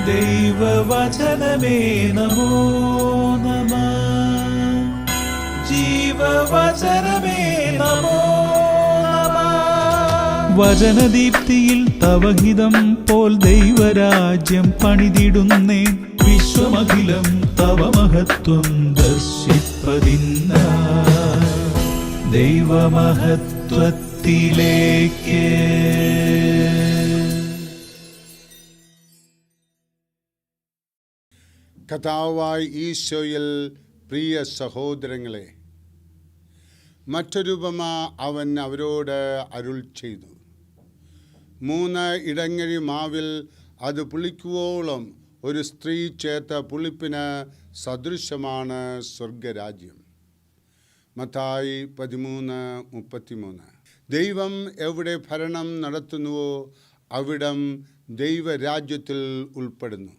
ദൈവവചനമേ നമോ നമഃ. ജീവവചനമേ നമോ നമഃ. വചനദീപ്തിയിൽ തവഹിതം പോൽ ദൈവരാജ്യം പണിതിടുന്നേ. വിശ്വമഖിലം തവ മഹത്വം ദർശിപ്പതിന്ന ദൈവമഹത്വത്തിലേക്ക്. കർത്താവായ ഈശോയിൽ പ്രിയ സഹോദരങ്ങളെ, മറ്റൊരു ഉപമ അവൻ അവരോട് അരുൾ ചെയ്തു. 3 ഇടങ്ങഴി മാവിൽ അത് പുളിക്കുവോളം ഒരു സ്ത്രീ ചേർത്ത പുളിപ്പിന് സദൃശമാണ് സ്വർഗരാജ്യം. മത്തായി 13:33. ദൈവം എവിടെ ഭരണം നടത്തുന്നുവോ അവിടം ദൈവരാജ്യത്തിൽ ഉൾപ്പെടുന്നു.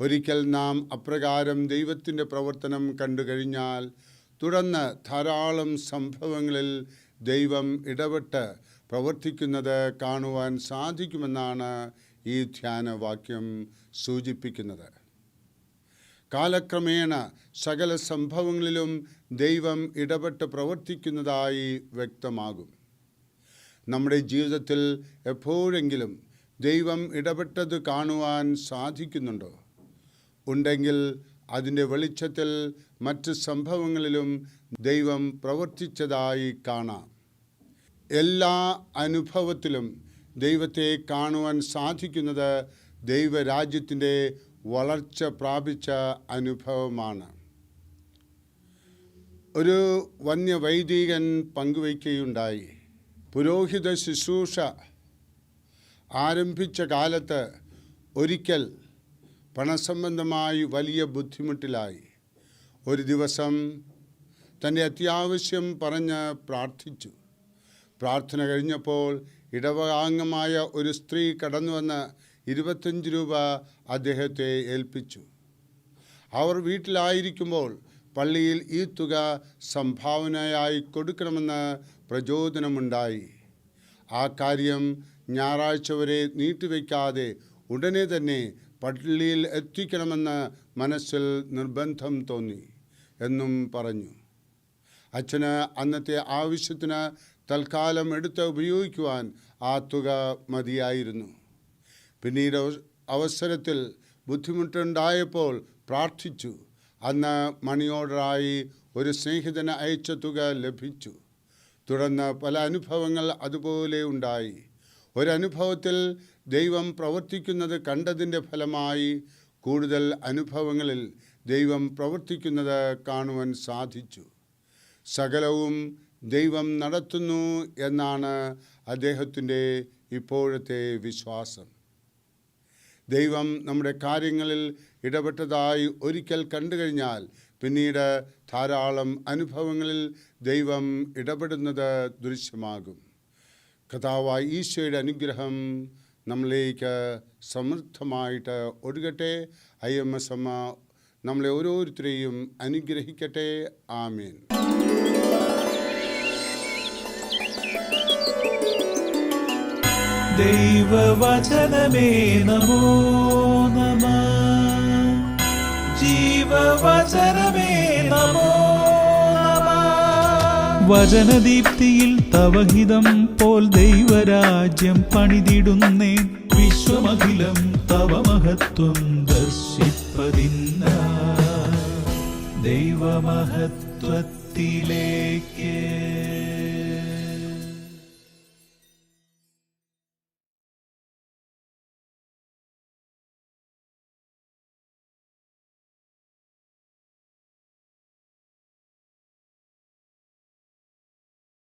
ഒരിക്കൽ നാം അപ്രകാരം ദൈവത്തിൻ്റെ പ്രവർത്തനം കണ്ടു കഴിഞ്ഞാൽ തുടർന്ന് ധാരാളം സംഭവങ്ങളിൽ ദൈവം ഇടപെട്ട് പ്രവർത്തിക്കുന്നത് കാണുവാൻ സാധിക്കുമെന്നാണ് ഈ ധ്യാനവാക്യം സൂചിപ്പിക്കുന്നത്. കാലക്രമേണ സകല സംഭവങ്ങളിലും ദൈവം ഇടപെട്ട് പ്രവർത്തിക്കുന്നതായി വ്യക്തമാകും. നമ്മുടെ ജീവിതത്തിൽ എപ്പോഴെങ്കിലും ദൈവം ഇടപെട്ടത് കാണുവാൻ സാധിക്കുന്നുണ്ടോ? ഉണ്ടെങ്കിൽ അതിൻ്റെ വെളിച്ചത്തിൽ മറ്റ് സംഭവങ്ങളിലും ദൈവം പ്രവർത്തിച്ചതായി കാണാം. എല്ലാ അനുഭവത്തിലും ദൈവത്തെ കാണുവാൻ സാധിക്കുന്നത് ദൈവരാജ്യത്തിൻ്റെ വളർച്ച പ്രാപിച്ച അനുഭവമാണ്. ഒരു വന്യവൈദികൻ പങ്കുവയ്ക്കുകയുണ്ടായി. പുരോഹിത ശുശ്രൂഷ ആരംഭിച്ച കാലത്ത് ഒരിക്കൽ പണസംബന്ധമായി വലിയ ബുദ്ധിമുട്ടിലായി. ഒരു ദിവസം തൻ്റെ അത്യാവശ്യം പറഞ്ഞ് പ്രാർത്ഥിച്ചു. പ്രാർത്ഥന കഴിഞ്ഞപ്പോൾ ഇടവകാംഗമായ ഒരു സ്ത്രീ കടന്നു വന്ന് 25 രൂപ അദ്ദേഹത്തെ ഏൽപ്പിച്ചു. അവർ വീട്ടിലായിരിക്കുമ്പോൾ പള്ളിയിൽ ഈ തുക സംഭാവനയായി കൊടുക്കണമെന്ന് പ്രചോദനമുണ്ടായി. ആ കാര്യം ഞായറാഴ്ച വരെ നീട്ടിവെക്കാതെ ഉടനെ തന്നെ പള്ളിയിൽ എത്തിക്കണമെന്ന് മനസ്സിൽ നിർബന്ധം തോന്നി എന്നും പറഞ്ഞു. അച്ഛന് അന്നത്തെ ആവശ്യത്തിന് തൽക്കാലം എടുത്ത് ഉപയോഗിക്കുവാൻ ആ തുക മതിയായിരുന്നു. പിന്നീട് അവസരത്തിൽ ബുദ്ധിമുട്ടുണ്ടായപ്പോൾ പ്രാർത്ഥിച്ചു. അന്ന് മണി ഓർഡറായി ഒരു സ്നേഹിതന് അയച്ച തുക ലഭിച്ചു. തുടർന്ന് പല അനുഭവങ്ങൾ അതുപോലെ ഉണ്ടായി. ഒരനുഭവത്തിൽ ദൈവം പ്രവർത്തിക്കുന്നത് കണ്ടതിൻ്റെ ഫലമായി കൂടുതൽ അനുഭവങ്ങളിൽ ദൈവം പ്രവർത്തിക്കുന്നത് കാണുവാൻ സാധിച്ചു. സകലവും ദൈവം നടത്തുന്നു എന്നാണ് അദ്ദേഹത്തിൻ്റെ ഇപ്പോഴത്തെ വിശ്വാസം. ദൈവം നമ്മുടെ കാര്യങ്ങളിൽ ഇടപെട്ടതായി ഒരിക്കൽ കണ്ടു കഴിഞ്ഞാൽ പിന്നീട് ധാരാളം അനുഭവങ്ങളിൽ ദൈവം ഇടപെടുന്നത് ദൃശ്യമാകും. കർത്താവായ ഈശോയുടെ അനുഗ്രഹം നമ്മളിലേക്ക് സമൃദ്ധമായിട്ട് ഒഴുകട്ടെ. IMS അമ്മ നമ്മളെ ഓരോരുത്തരെയും അനുഗ്രഹിക്കട്ടെ. ആമേൻ. ദൈവവചനമേ നമോ നമഃ. ജീവവചനമേ നമോ നമഃ. വചനദീപ്തിയിൽ തവഹിതം പോൽ ദൈവരാജ്യം പണിതിടുന്നേ. വിശ്വമഖിലം തവ മഹത്വം ദർശിപ്പതിന്ന ദൈവമഹത്വത്തിലേക്ക്.